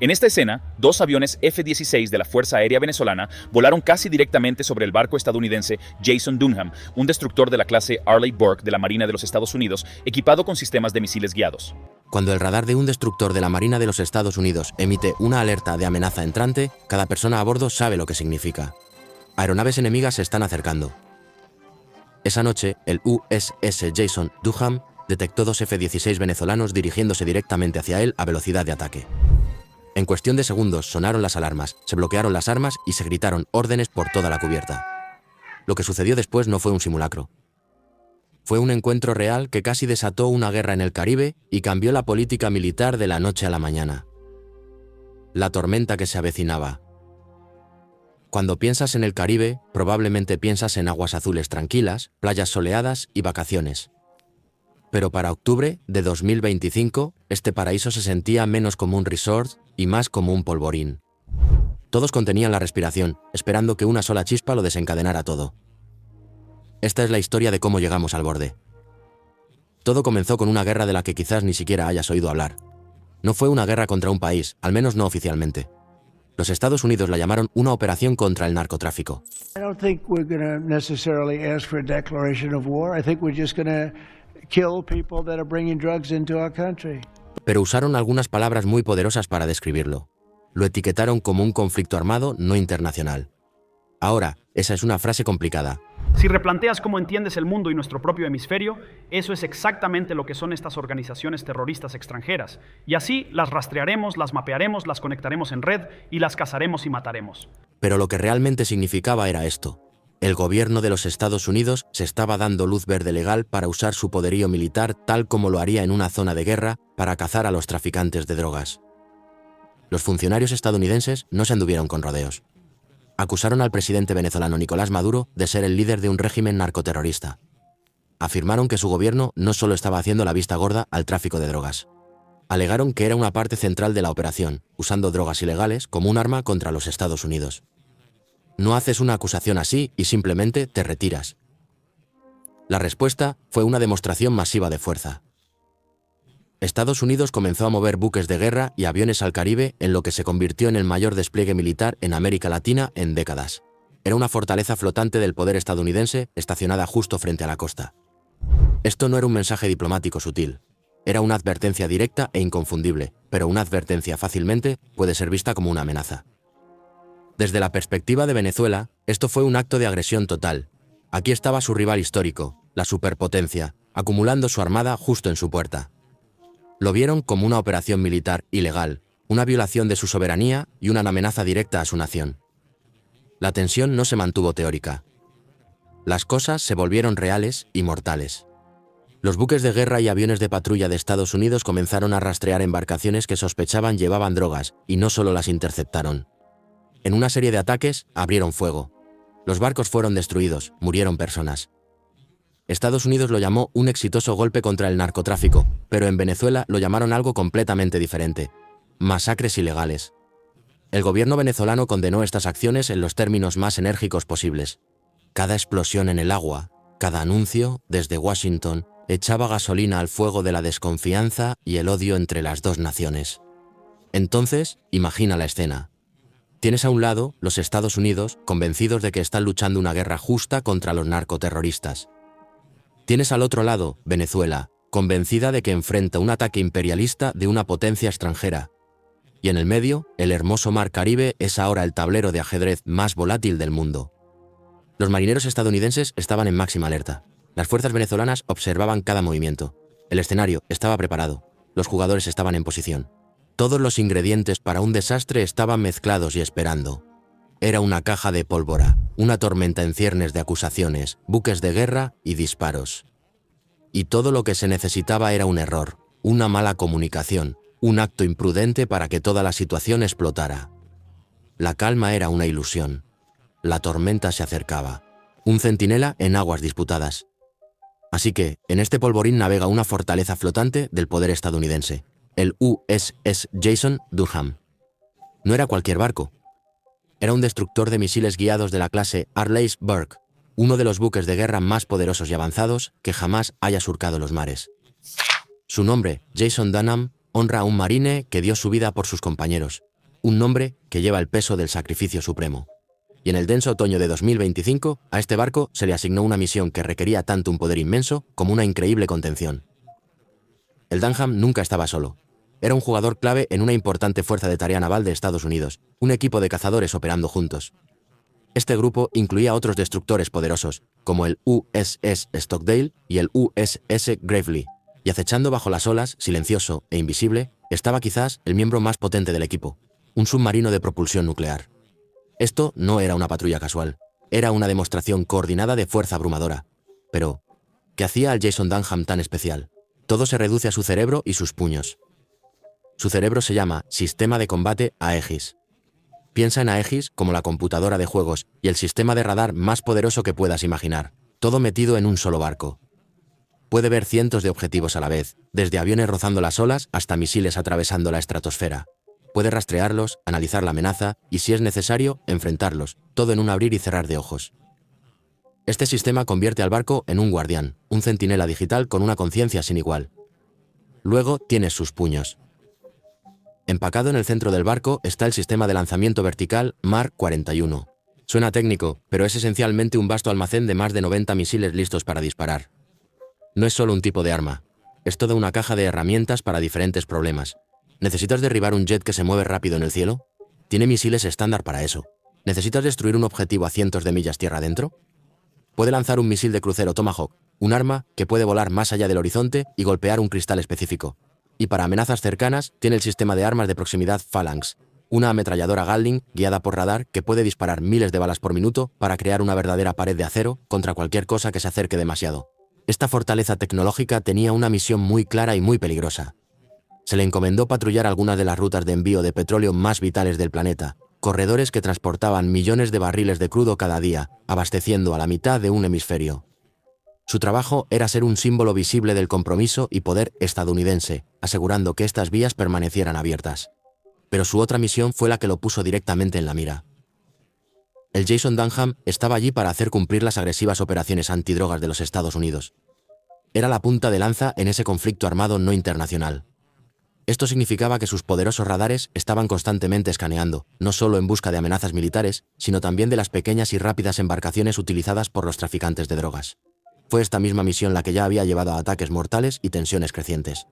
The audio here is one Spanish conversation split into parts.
En esta escena, dos aviones F-16 de la Fuerza Aérea Venezolana volaron casi directamente sobre el barco estadounidense Jason Dunham, un destructor de la clase Arleigh Burke de la Marina de los Estados Unidos, equipado con sistemas de misiles guiados. Cuando el radar de un destructor de la Marina de los Estados Unidos emite una alerta de amenaza entrante, cada persona a bordo sabe lo que significa. Aeronaves enemigas se están acercando. Esa noche, el USS Jason Dunham detectó dos F-16 venezolanos dirigiéndose directamente hacia él a velocidad de ataque. En cuestión de segundos sonaron las alarmas, se bloquearon las armas y se gritaron órdenes por toda la cubierta. Lo que sucedió después no fue un simulacro. Fue un encuentro real que casi desató una guerra en el Caribe y cambió la política militar de la noche a la mañana. La tormenta que se avecinaba. Cuando piensas en el Caribe, probablemente piensas en aguas azules tranquilas, playas soleadas y vacaciones. Pero para octubre de 2025, este paraíso se sentía menos como un resort y más como un polvorín. Todos contenían la respiración, esperando que una sola chispa lo desencadenara todo. Esta es la historia de cómo llegamos al borde. Todo comenzó con una guerra de la que quizás ni siquiera hayas oído hablar. No fue una guerra contra un país, al menos no oficialmente. Los Estados Unidos la llamaron una operación contra el narcotráfico. I don't think we're going to necessarily ask for a declaration of war. I think we're just going to kill people that are bringing drugs into our country. Pero usaron algunas palabras muy poderosas para describirlo. Lo etiquetaron como un conflicto armado no internacional. Ahora, esa es una frase complicada. Si replanteas cómo entiendes el mundo y nuestro propio hemisferio, eso es exactamente lo que son estas organizaciones terroristas extranjeras. Y así las rastrearemos, las mapearemos, las conectaremos en red y las cazaremos y mataremos. Pero lo que realmente significaba era esto. El gobierno de los Estados Unidos se estaba dando luz verde legal para usar su poderío militar tal como lo haría en una zona de guerra para cazar a los traficantes de drogas. Los funcionarios estadounidenses no se anduvieron con rodeos. Acusaron al presidente venezolano Nicolás Maduro de ser el líder de un régimen narcoterrorista. Afirmaron que su gobierno no solo estaba haciendo la vista gorda al tráfico de drogas. Alegaron que era una parte central de la operación, usando drogas ilegales como un arma contra los Estados Unidos. No haces una acusación así y simplemente te retiras. La respuesta fue una demostración masiva de fuerza. Estados Unidos comenzó a mover buques de guerra y aviones al Caribe en lo que se convirtió en el mayor despliegue militar en América Latina en décadas. Era una fortaleza flotante del poder estadounidense estacionada justo frente a la costa. Esto no era un mensaje diplomático sutil. Era una advertencia directa e inconfundible, pero una advertencia fácilmente puede ser vista como una amenaza. Desde la perspectiva de Venezuela, esto fue un acto de agresión total. Aquí estaba su rival histórico, la superpotencia, acumulando su armada justo en su puerta. Lo vieron como una operación militar ilegal, una violación de su soberanía y una amenaza directa a su nación. La tensión no se mantuvo teórica. Las cosas se volvieron reales y mortales. Los buques de guerra y aviones de patrulla de Estados Unidos comenzaron a rastrear embarcaciones que sospechaban llevaban drogas y no solo las interceptaron. En una serie de ataques, abrieron fuego. Los barcos fueron destruidos, murieron personas. Estados Unidos lo llamó un exitoso golpe contra el narcotráfico, pero en Venezuela lo llamaron algo completamente diferente: masacres ilegales. El gobierno venezolano condenó estas acciones en los términos más enérgicos posibles. Cada explosión en el agua, cada anuncio, desde Washington, echaba gasolina al fuego de la desconfianza y el odio entre las dos naciones. Entonces, imagina la escena. Tienes a un lado los Estados Unidos, convencidos de que están luchando una guerra justa contra los narcoterroristas. Tienes al otro lado Venezuela, convencida de que enfrenta un ataque imperialista de una potencia extranjera. Y en el medio, el hermoso mar Caribe es ahora el tablero de ajedrez más volátil del mundo. Los marineros estadounidenses estaban en máxima alerta. Las fuerzas venezolanas observaban cada movimiento. El escenario estaba preparado. Los jugadores estaban en posición. Todos los ingredientes para un desastre estaban mezclados y esperando. Era una caja de pólvora, una tormenta en ciernes de acusaciones, buques de guerra y disparos. Y todo lo que se necesitaba era un error, una mala comunicación, un acto imprudente para que toda la situación explotara. La calma era una ilusión. La tormenta se acercaba. Un centinela en aguas disputadas. Así que, en este polvorín navega una fortaleza flotante del poder estadounidense, el USS Jason Dunham. No era cualquier barco. Era un destructor de misiles guiados de la clase Arleigh Burke, uno de los buques de guerra más poderosos y avanzados que jamás haya surcado los mares. Su nombre, Jason Dunham, honra a un marine que dio su vida por sus compañeros, un nombre que lleva el peso del sacrificio supremo. Y en el denso otoño de 2025, a este barco se le asignó una misión que requería tanto un poder inmenso como una increíble contención. El Dunham nunca estaba solo. Era un jugador clave en una importante fuerza de tarea naval de Estados Unidos, un equipo de cazadores operando juntos. Este grupo incluía otros destructores poderosos, como el USS Stockdale y el USS Gravely, y acechando bajo las olas, silencioso e invisible, estaba quizás el miembro más potente del equipo, un submarino de propulsión nuclear. Esto no era una patrulla casual, era una demostración coordinada de fuerza abrumadora. Pero, ¿qué hacía al Jason Dunham tan especial? Todo se reduce a su cerebro y sus puños. Su cerebro se llama Sistema de Combate Aegis. Piensa en Aegis como la computadora de juegos y el sistema de radar más poderoso que puedas imaginar, todo metido en un solo barco. Puede ver cientos de objetivos a la vez, desde aviones rozando las olas hasta misiles atravesando la estratosfera. Puede rastrearlos, analizar la amenaza y, si es necesario, enfrentarlos, todo en un abrir y cerrar de ojos. Este sistema convierte al barco en un guardián, un centinela digital con una conciencia sin igual. Luego tienes sus puños. Empacado en el centro del barco está el sistema de lanzamiento vertical Mark 41. Suena técnico, pero es esencialmente un vasto almacén de más de 90 misiles listos para disparar. No es solo un tipo de arma, es toda una caja de herramientas para diferentes problemas. ¿Necesitas derribar un jet que se mueve rápido en el cielo? Tiene misiles estándar para eso. ¿Necesitas destruir un objetivo a cientos de millas tierra adentro? Puede lanzar un misil de crucero Tomahawk, un arma que puede volar más allá del horizonte y golpear un cristal específico. Y para amenazas cercanas, tiene el sistema de armas de proximidad Phalanx, una ametralladora Gatling guiada por radar que puede disparar miles de balas por minuto para crear una verdadera pared de acero contra cualquier cosa que se acerque demasiado. Esta fortaleza tecnológica tenía una misión muy clara y muy peligrosa. Se le encomendó patrullar algunas de las rutas de envío de petróleo más vitales del planeta, corredores que transportaban millones de barriles de crudo cada día, abasteciendo a la mitad de un hemisferio. Su trabajo era ser un símbolo visible del compromiso y poder estadounidense, asegurando que estas vías permanecieran abiertas. Pero su otra misión fue la que lo puso directamente en la mira. El Jason Dunham estaba allí para hacer cumplir las agresivas operaciones antidrogas de los Estados Unidos. Era la punta de lanza en ese conflicto armado no internacional. Esto significaba que sus poderosos radares estaban constantemente escaneando, no solo en busca de amenazas militares, sino también de las pequeñas y rápidas embarcaciones utilizadas por los traficantes de drogas. Fue esta misma misión la que ya había llevado a ataques mortales y tensiones crecientes.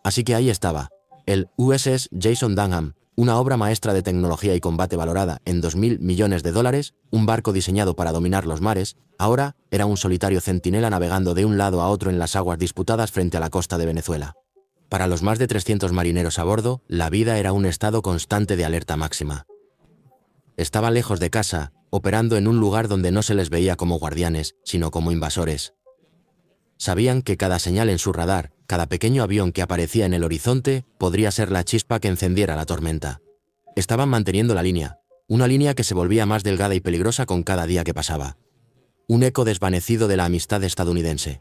Así que ahí estaba, el USS Jason Dunham, una obra maestra de tecnología y combate valorada en $2.000 millones, un barco diseñado para dominar los mares, ahora era un solitario centinela navegando de un lado a otro en las aguas disputadas frente a la costa de Venezuela. Para los más de 300 marineros a bordo, la vida era un estado constante de alerta máxima. Estaban lejos de casa, operando en un lugar donde no se les veía como guardianes, sino como invasores. Sabían que cada señal en su radar, cada pequeño avión que aparecía en el horizonte, podría ser la chispa que encendiera la tormenta. Estaban manteniendo la línea, una línea que se volvía más delgada y peligrosa con cada día que pasaba. Un eco desvanecido de la amistad estadounidense.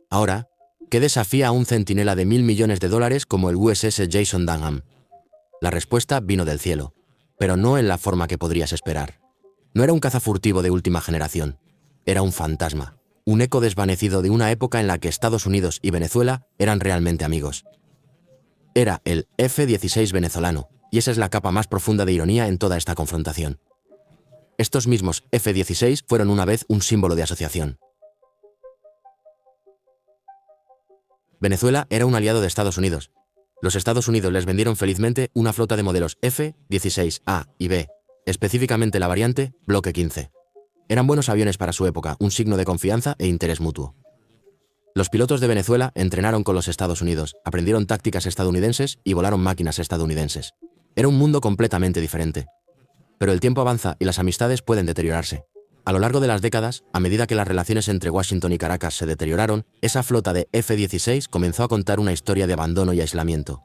Ahora, ¿qué desafía a un centinela de $1.000 millones como el USS Jason Dunham? La respuesta vino del cielo, pero no en la forma que podrías esperar. No era un cazafurtivo de última generación. Era un fantasma, un eco desvanecido de una época en la que Estados Unidos y Venezuela eran realmente amigos. Era el F-16 venezolano, y esa es la capa más profunda de ironía en toda esta confrontación. Estos mismos F-16 fueron una vez un símbolo de asociación. Venezuela era un aliado de Estados Unidos. Los Estados Unidos les vendieron felizmente una flota de modelos F-16A y B, específicamente la variante Bloque 15. Eran buenos aviones para su época, un signo de confianza e interés mutuo. Los pilotos de Venezuela entrenaron con los Estados Unidos, aprendieron tácticas estadounidenses y volaron máquinas estadounidenses. Era un mundo completamente diferente. Pero el tiempo avanza y las amistades pueden deteriorarse. A lo largo de las décadas, a medida que las relaciones entre Washington y Caracas se deterioraron, esa flota de F-16 comenzó a contar una historia de abandono y aislamiento.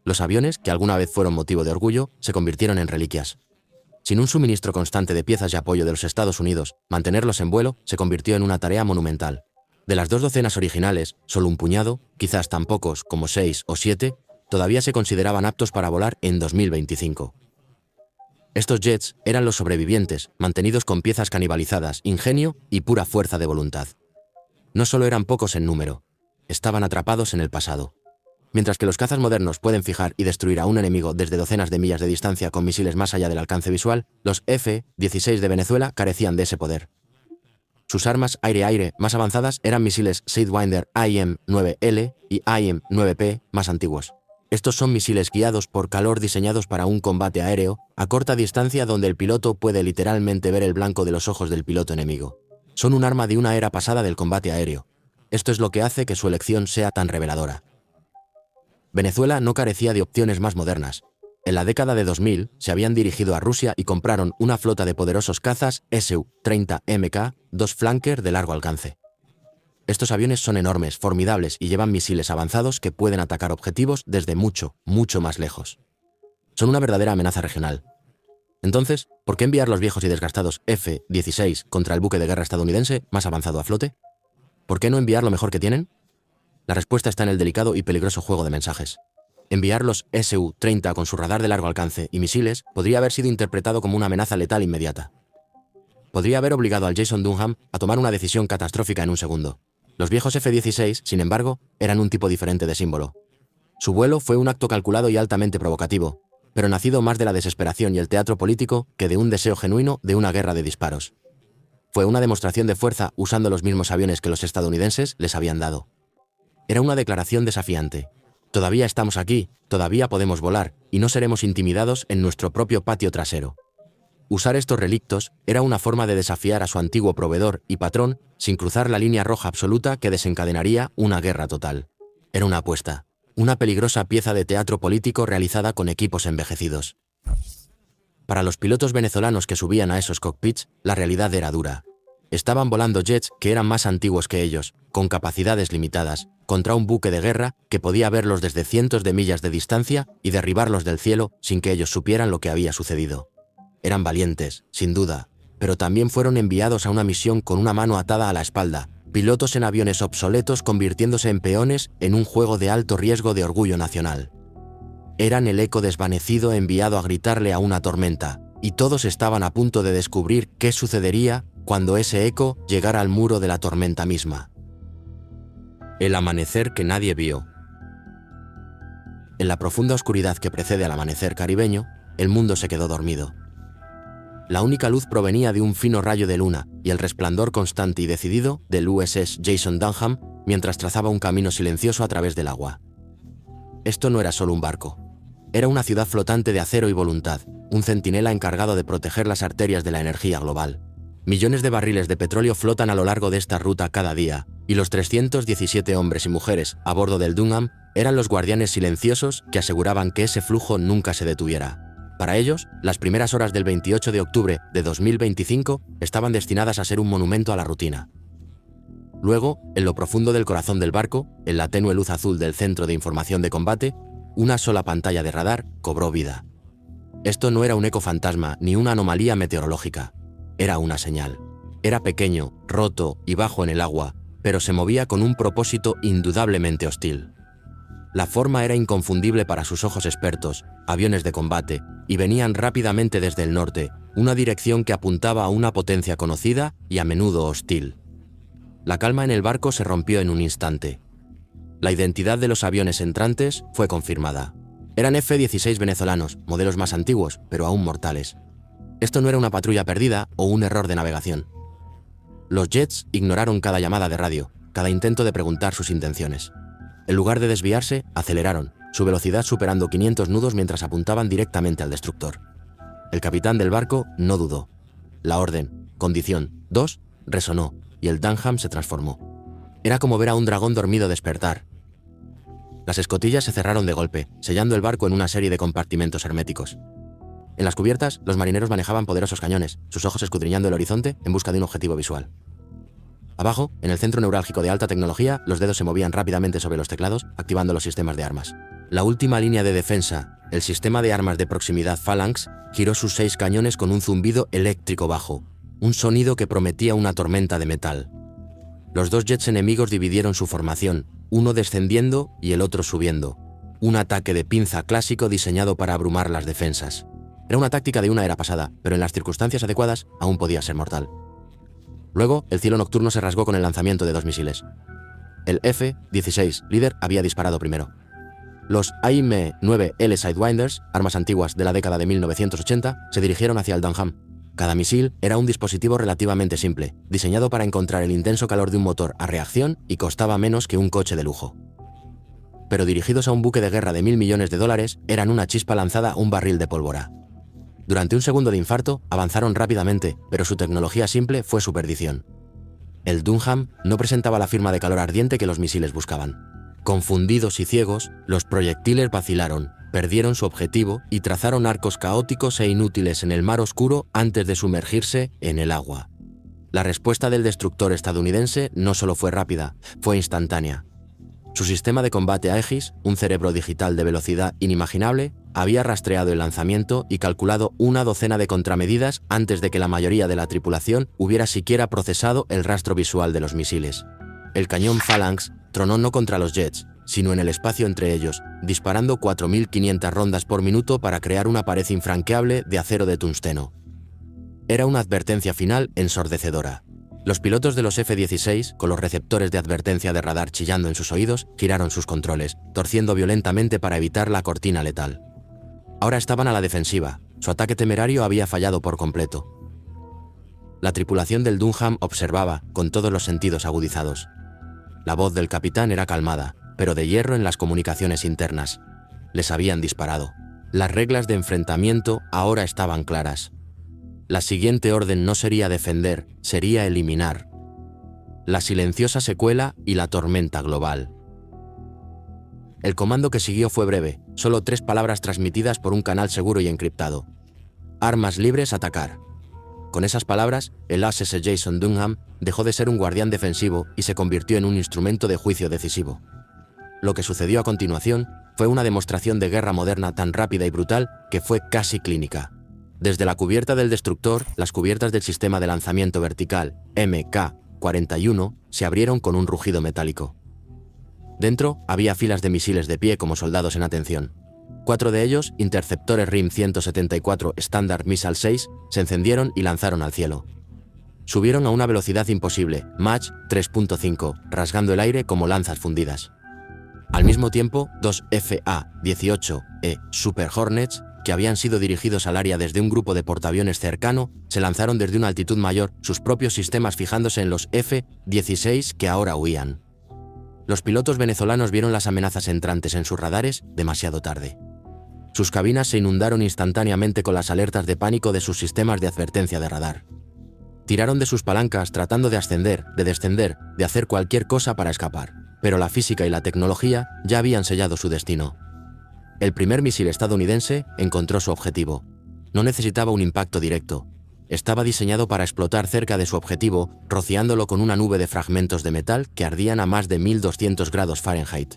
Los aviones, que alguna vez fueron motivo de orgullo, se convirtieron en reliquias. Sin un suministro constante de piezas y apoyo de los Estados Unidos, mantenerlos en vuelo se convirtió en una tarea monumental. De las 2 docenas originales, solo un puñado, quizás tan pocos como 6 o 7, todavía se consideraban aptos para volar en 2025. Estos jets eran los sobrevivientes, mantenidos con piezas canibalizadas, ingenio y pura fuerza de voluntad. No solo eran pocos en número, estaban atrapados en el pasado. Mientras que los cazas modernos pueden fijar y destruir a un enemigo desde docenas de millas de distancia con misiles más allá del alcance visual, los F-16 de Venezuela carecían de ese poder. Sus armas aire-aire más avanzadas eran misiles Sidewinder AIM-9L y AIM-9P más antiguos. Estos son misiles guiados por calor diseñados para un combate aéreo a corta distancia donde el piloto puede literalmente ver el blanco de los ojos del piloto enemigo. Son un arma de una era pasada del combate aéreo. Esto es lo que hace que su elección sea tan reveladora. Venezuela no carecía de opciones más modernas. En la década de 2000 se habían dirigido a Rusia y compraron una flota de poderosos cazas Su-30MK, dos Flanker de largo alcance. Estos aviones son enormes, formidables y llevan misiles avanzados que pueden atacar objetivos desde mucho, mucho más lejos. Son una verdadera amenaza regional. Entonces, ¿por qué enviar los viejos y desgastados F-16 contra el buque de guerra estadounidense más avanzado a flote? ¿Por qué no enviar lo mejor que tienen? La respuesta está en el delicado y peligroso juego de mensajes. Enviar los Su-30 con su radar de largo alcance y misiles podría haber sido interpretado como una amenaza letal inmediata. Podría haber obligado al Jason Dunham a tomar una decisión catastrófica en un segundo. Los viejos F-16, sin embargo, eran un tipo diferente de símbolo. Su vuelo fue un acto calculado y altamente provocativo, pero nacido más de la desesperación y el teatro político que de un deseo genuino de una guerra de disparos. Fue una demostración de fuerza usando los mismos aviones que los estadounidenses les habían dado. Era una declaración desafiante. Todavía estamos aquí, todavía podemos volar, y no seremos intimidados en nuestro propio patio trasero. Usar estos relictos era una forma de desafiar a su antiguo proveedor y patrón sin cruzar la línea roja absoluta que desencadenaría una guerra total. Era una apuesta, una peligrosa pieza de teatro político realizada con equipos envejecidos. Para los pilotos venezolanos que subían a esos cockpits, la realidad era dura. Estaban volando jets que eran más antiguos que ellos, con capacidades limitadas, contra un buque de guerra que podía verlos desde cientos de millas de distancia y derribarlos del cielo sin que ellos supieran lo que había sucedido. Eran valientes, sin duda, pero también fueron enviados a una misión con una mano atada a la espalda, pilotos en aviones obsoletos convirtiéndose en peones en un juego de alto riesgo de orgullo nacional. Eran el eco desvanecido enviado a gritarle a una tormenta, y todos estaban a punto de descubrir qué sucedería cuando ese eco llegara al muro de la tormenta misma. El amanecer que nadie vio. En la profunda oscuridad que precede al amanecer caribeño, el mundo se quedó dormido. La única luz provenía de un fino rayo de luna y el resplandor constante y decidido del USS Jason Dunham mientras trazaba un camino silencioso a través del agua. Esto no era solo un barco. Era una ciudad flotante de acero y voluntad, un centinela encargado de proteger las arterias de la energía global. Millones de barriles de petróleo flotan a lo largo de esta ruta cada día, y los 317 hombres y mujeres a bordo del Dunham eran los guardianes silenciosos que aseguraban que ese flujo nunca se detuviera. Para ellos, las primeras horas del 28 de octubre de 2025 estaban destinadas a ser un monumento a la rutina. Luego, en lo profundo del corazón del barco, en la tenue luz azul del centro de información de combate, una sola pantalla de radar cobró vida. Esto no era un eco fantasma ni una anomalía meteorológica. Era una señal. Era pequeño, roto y bajo en el agua, pero se movía con un propósito indudablemente hostil. La forma era inconfundible para sus ojos expertos, aviones de combate, y venían rápidamente desde el norte, una dirección que apuntaba a una potencia conocida y a menudo hostil. La calma en el barco se rompió en un instante. La identidad de los aviones entrantes fue confirmada. Eran F-16 venezolanos, modelos más antiguos, pero aún mortales. Esto no era una patrulla perdida o un error de navegación. Los jets ignoraron cada llamada de radio, cada intento de preguntar sus intenciones. En lugar de desviarse, aceleraron, su velocidad superando 500 nudos mientras apuntaban directamente al destructor. El capitán del barco no dudó. La orden, condición 2, resonó, y el Dunham se transformó. Era como ver a un dragón dormido despertar. Las escotillas se cerraron de golpe, sellando el barco en una serie de compartimentos herméticos. En las cubiertas, los marineros manejaban poderosos cañones, sus ojos escudriñando el horizonte en busca de un objetivo visual. Abajo, en el centro neurálgico de alta tecnología, los dedos se movían rápidamente sobre los teclados, activando los sistemas de armas. La última línea de defensa, el sistema de armas de proximidad Phalanx, giró sus 6 cañones con un zumbido eléctrico bajo, un sonido que prometía una tormenta de metal. Los 2 jets enemigos dividieron su formación, uno descendiendo y el otro subiendo. Un ataque de pinza clásico diseñado para abrumar las defensas. Era una táctica de una era pasada, pero en las circunstancias adecuadas aún podía ser mortal. Luego, el cielo nocturno se rasgó con el lanzamiento de 2 misiles. El F-16 líder había disparado primero. Los AIM-9L Sidewinders, armas antiguas de la década de 1980, se dirigieron hacia el Dunham. Cada misil era un dispositivo relativamente simple, diseñado para encontrar el intenso calor de un motor a reacción y costaba menos que un coche de lujo. Pero dirigidos a un buque de guerra de $1.000 millones, eran una chispa lanzada a un barril de pólvora. Durante un segundo de infarto, avanzaron rápidamente, pero su tecnología simple fue su perdición. El Dunham no presentaba la firma de calor ardiente que los misiles buscaban. Confundidos y ciegos, los proyectiles vacilaron, perdieron su objetivo y trazaron arcos caóticos e inútiles en el mar oscuro antes de sumergirse en el agua. La respuesta del destructor estadounidense no solo fue rápida, fue instantánea. Su sistema de combate Aegis, un cerebro digital de velocidad inimaginable, había rastreado el lanzamiento y calculado una docena de contramedidas antes de que la mayoría de la tripulación hubiera siquiera procesado el rastro visual de los misiles. El cañón Phalanx tronó no contra los jets, sino en el espacio entre ellos, disparando 4.500 rondas por minuto para crear una pared infranqueable de acero de tungsteno. Era una advertencia final ensordecedora. Los pilotos de los F-16, con los receptores de advertencia de radar chillando en sus oídos, giraron sus controles, torciendo violentamente para evitar la cortina letal. Ahora estaban a la defensiva. Su ataque temerario había fallado por completo. La tripulación del Dunham observaba, con todos los sentidos agudizados. La voz del capitán era calmada, pero de hierro en las comunicaciones internas. Les habían disparado. Las reglas de enfrentamiento ahora estaban claras. La siguiente orden no sería defender, sería eliminar. La silenciosa secuela y la tormenta global. El comando que siguió fue breve, solo 3 palabras transmitidas por un canal seguro y encriptado. Armas libres, atacar. Con esas palabras, el USS Jason Dunham dejó de ser un guardián defensivo y se convirtió en un instrumento de juicio decisivo. Lo que sucedió a continuación fue una demostración de guerra moderna tan rápida y brutal que fue casi clínica. Desde la cubierta del destructor, las cubiertas del sistema de lanzamiento vertical MK-41 se abrieron con un rugido metálico. Dentro había filas de misiles de pie como soldados en atención. 4 de ellos, interceptores RIM 174 Standard Missile 6, se encendieron y lanzaron al cielo. Subieron a una velocidad imposible, Mach 3.5, rasgando el aire como lanzas fundidas. Al mismo tiempo, 2 FA-18E Super Hornets, que habían sido dirigidos al área desde un grupo de portaaviones cercano, se lanzaron desde una altitud mayor, sus propios sistemas fijándose en los F-16 que ahora huían. Los pilotos venezolanos vieron las amenazas entrantes en sus radares demasiado tarde. Sus cabinas se inundaron instantáneamente con las alertas de pánico de sus sistemas de advertencia de radar. Tiraron de sus palancas tratando de ascender, de descender, de hacer cualquier cosa para escapar, pero la física y la tecnología ya habían sellado su destino. El primer misil estadounidense encontró su objetivo. No necesitaba un impacto directo. Estaba diseñado para explotar cerca de su objetivo, rociándolo con una nube de fragmentos de metal que ardían a más de 1200 grados Fahrenheit.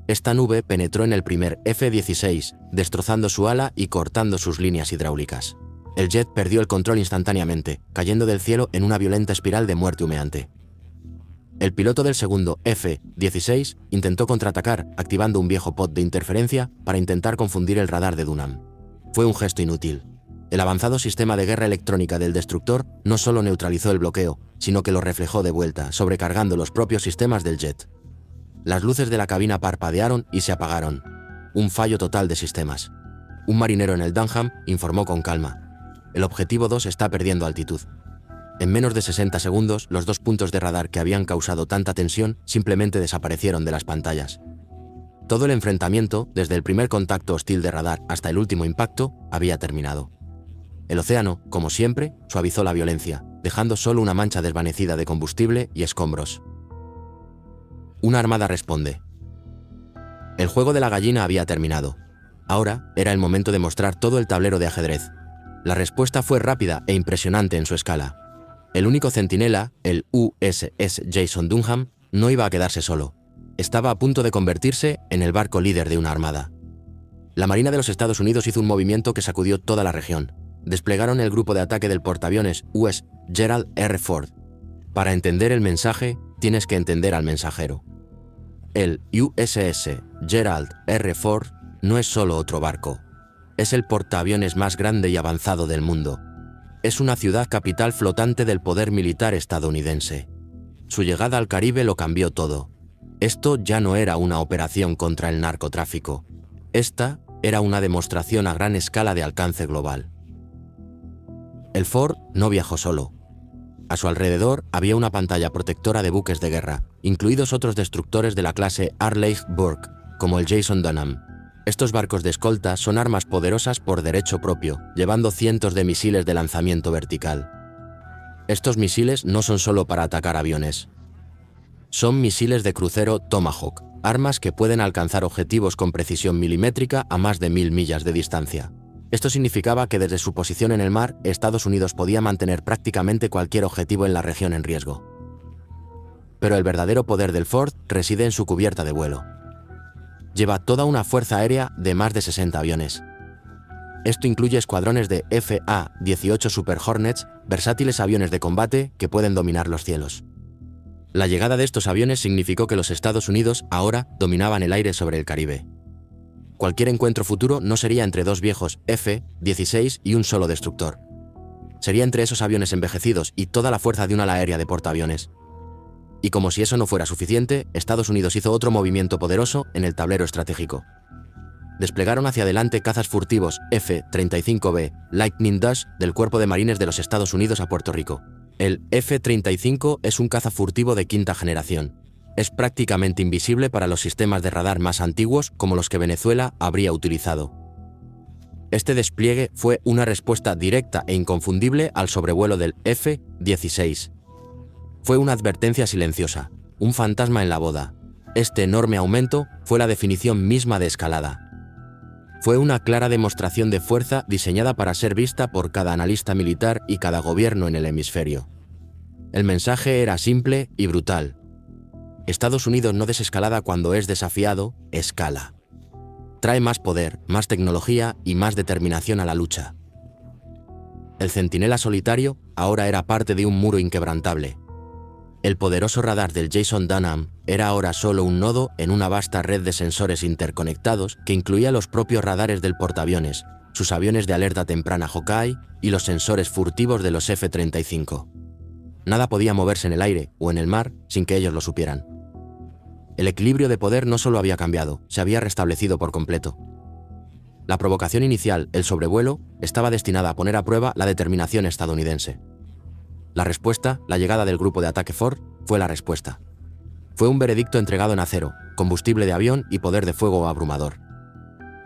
Esta nube penetró en el primer F-16, destrozando su ala y cortando sus líneas hidráulicas. El jet perdió el control instantáneamente, cayendo del cielo en una violenta espiral de muerte humeante. El piloto del segundo F-16 intentó contraatacar, activando un viejo pod de interferencia para intentar confundir el radar de Dunham. Fue un gesto inútil. El avanzado sistema de guerra electrónica del destructor no solo neutralizó el bloqueo, sino que lo reflejó de vuelta, sobrecargando los propios sistemas del jet. Las luces de la cabina parpadearon y se apagaron. Un fallo total de sistemas. Un marinero en el Dunham informó con calma. El objetivo 2 está perdiendo altitud. En menos de 60 segundos, los 2 puntos de radar que habían causado tanta tensión simplemente desaparecieron de las pantallas. Todo el enfrentamiento, desde el primer contacto hostil de radar hasta el último impacto, había terminado. El océano, como siempre, suavizó la violencia, dejando solo una mancha desvanecida de combustible y escombros. Una armada responde. El juego de la gallina había terminado. Ahora era el momento de mostrar todo el tablero de ajedrez. La respuesta fue rápida e impresionante en su escala. El único centinela, el USS Jason Dunham, no iba a quedarse solo. Estaba a punto de convertirse en el barco líder de una armada. La Marina de los Estados Unidos hizo un movimiento que sacudió toda la región. Desplegaron el grupo de ataque del portaaviones US Gerald R. Ford. Para entender el mensaje, tienes que entender al mensajero. El USS Gerald R. Ford no es solo otro barco. Es el portaaviones más grande y avanzado del mundo. Es una ciudad capital flotante del poder militar estadounidense. Su llegada al Caribe lo cambió todo. Esto ya no era una operación contra el narcotráfico. Esta era una demostración a gran escala de alcance global. El Ford no viajó solo. A su alrededor había una pantalla protectora de buques de guerra, incluidos otros destructores de la clase Arleigh Burke, como el Jason Dunham. Estos barcos de escolta son armas poderosas por derecho propio, llevando cientos de misiles de lanzamiento vertical. Estos misiles no son solo para atacar aviones. Son misiles de crucero Tomahawk, armas que pueden alcanzar objetivos con precisión milimétrica a más de 1000 millas de distancia. Esto significaba que desde su posición en el mar, Estados Unidos podía mantener prácticamente cualquier objetivo en la región en riesgo. Pero el verdadero poder del Ford reside en su cubierta de vuelo. Lleva toda una fuerza aérea de más de 60 aviones. Esto incluye escuadrones de FA-18 Super Hornets, versátiles aviones de combate que pueden dominar los cielos. La llegada de estos aviones significó que los Estados Unidos ahora dominaban el aire sobre el Caribe. Cualquier encuentro futuro no sería entre dos viejos F-16 y un solo destructor. Sería entre esos aviones envejecidos y toda la fuerza de un ala aérea de portaaviones. Y como si eso no fuera suficiente, Estados Unidos hizo otro movimiento poderoso en el tablero estratégico. Desplegaron hacia adelante cazas furtivos F-35B Lightning Dash del Cuerpo de Marines de los Estados Unidos a Puerto Rico. El F-35 es un caza furtivo de quinta generación. Es prácticamente invisible para los sistemas de radar más antiguos como los que Venezuela habría utilizado. Este despliegue fue una respuesta directa e inconfundible al sobrevuelo del F-16. Fue una advertencia silenciosa, un fantasma en la boda. Este enorme aumento fue la definición misma de escalada. Fue una clara demostración de fuerza diseñada para ser vista por cada analista militar y cada gobierno en el hemisferio. El mensaje era simple y brutal. Estados Unidos no desescalada cuando es desafiado, escala. Trae más poder, más tecnología y más determinación a la lucha. El centinela solitario ahora era parte de un muro inquebrantable. El poderoso radar del Jason Dunham era ahora solo un nodo en una vasta red de sensores interconectados que incluía los propios radares del portaaviones, sus aviones de alerta temprana Hawkeye y los sensores furtivos de los F-35. Nada podía moverse en el aire o en el mar sin que ellos lo supieran. El equilibrio de poder no solo había cambiado, se había restablecido por completo. La provocación inicial, el sobrevuelo, estaba destinada a poner a prueba la determinación estadounidense. La respuesta, la llegada del grupo de ataque Ford, fue la respuesta. Fue un veredicto entregado en acero, combustible de avión y poder de fuego abrumador.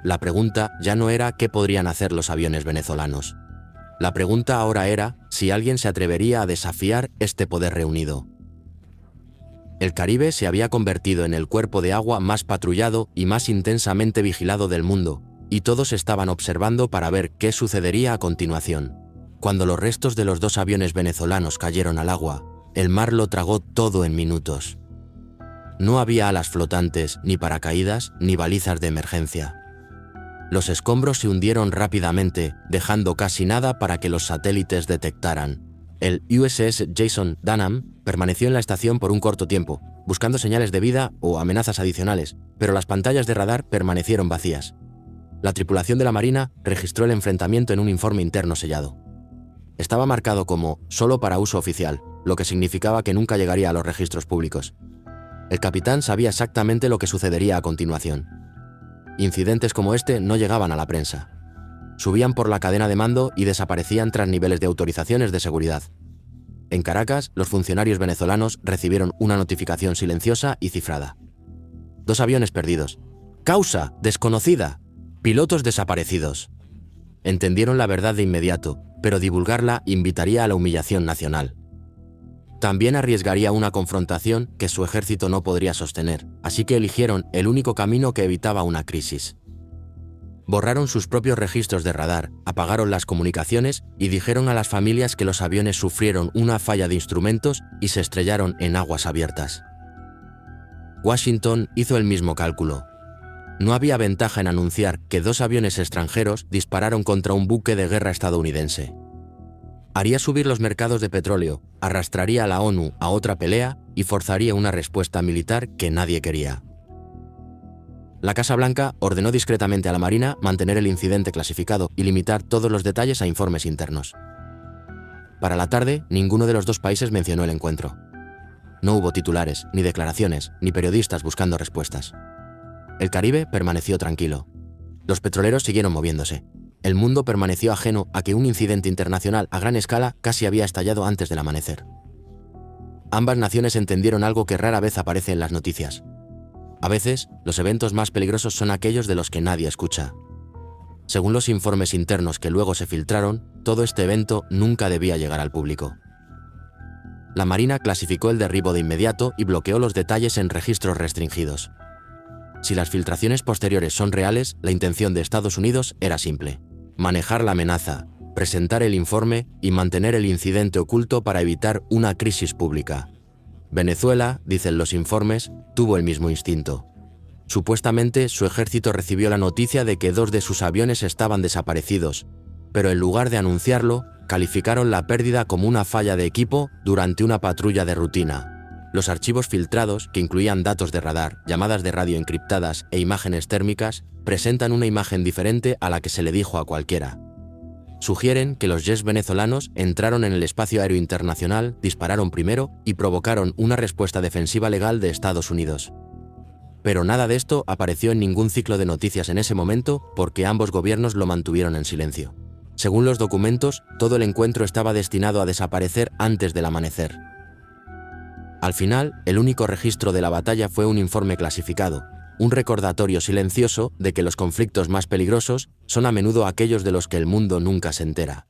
La pregunta ya no era qué podrían hacer los aviones venezolanos. La pregunta ahora era si alguien se atrevería a desafiar este poder reunido. El Caribe se había convertido en el cuerpo de agua más patrullado y más intensamente vigilado del mundo, y todos estaban observando para ver qué sucedería a continuación. Cuando los restos de los dos aviones venezolanos cayeron al agua, el mar lo tragó todo en minutos. No había alas flotantes, ni paracaídas, ni balizas de emergencia. Los escombros se hundieron rápidamente, dejando casi nada para que los satélites detectaran. El USS Jason Dunham permaneció en la estación por un corto tiempo, buscando señales de vida o amenazas adicionales, pero las pantallas de radar permanecieron vacías. La tripulación de la Marina registró el enfrentamiento en un informe interno sellado. Estaba marcado como «solo para uso oficial», lo que significaba que nunca llegaría a los registros públicos. El capitán sabía exactamente lo que sucedería a continuación. Incidentes como este no llegaban a la prensa. Subían por la cadena de mando y desaparecían tras niveles de autorizaciones de seguridad. En Caracas, los funcionarios venezolanos recibieron una notificación silenciosa y cifrada. 2 aviones perdidos. Causa desconocida. Pilotos desaparecidos. Entendieron la verdad de inmediato, pero divulgarla invitaría a la humillación nacional. También arriesgaría una confrontación que su ejército no podría sostener, así que eligieron el único camino que evitaba una crisis. Borraron sus propios registros de radar, apagaron las comunicaciones y dijeron a las familias que los aviones sufrieron una falla de instrumentos y se estrellaron en aguas abiertas. Washington hizo el mismo cálculo. No había ventaja en anunciar que 2 aviones extranjeros dispararon contra un buque de guerra estadounidense. Haría subir los mercados de petróleo, arrastraría a la ONU a otra pelea y forzaría una respuesta militar que nadie quería. La Casa Blanca ordenó discretamente a la Marina mantener el incidente clasificado y limitar todos los detalles a informes internos. Para la tarde, ninguno de los 2 países mencionó el encuentro. No hubo titulares, ni declaraciones, ni periodistas buscando respuestas. El Caribe permaneció tranquilo. Los petroleros siguieron moviéndose. El mundo permaneció ajeno a que un incidente internacional a gran escala casi había estallado antes del amanecer. Ambas naciones entendieron algo que rara vez aparece en las noticias. A veces, los eventos más peligrosos son aquellos de los que nadie escucha. Según los informes internos que luego se filtraron, todo este evento nunca debía llegar al público. La Marina clasificó el derribo de inmediato y bloqueó los detalles en registros restringidos. Si las filtraciones posteriores son reales, la intención de Estados Unidos era simple: manejar la amenaza, presentar el informe y mantener el incidente oculto para evitar una crisis pública. Venezuela, dicen los informes, tuvo el mismo instinto. Supuestamente, su ejército recibió la noticia de que 2 de sus aviones estaban desaparecidos, pero en lugar de anunciarlo, calificaron la pérdida como una falla de equipo durante una patrulla de rutina. Los archivos filtrados, que incluían datos de radar, llamadas de radio encriptadas e imágenes térmicas, presentan una imagen diferente a la que se le dijo a cualquiera. Sugieren que los jets venezolanos entraron en el espacio aéreo internacional, dispararon primero y provocaron una respuesta defensiva legal de Estados Unidos. Pero nada de esto apareció en ningún ciclo de noticias en ese momento porque ambos gobiernos lo mantuvieron en silencio. Según los documentos, todo el encuentro estaba destinado a desaparecer antes del amanecer. Al final, el único registro de la batalla fue un informe clasificado, un recordatorio silencioso de que los conflictos más peligrosos son a menudo aquellos de los que el mundo nunca se entera.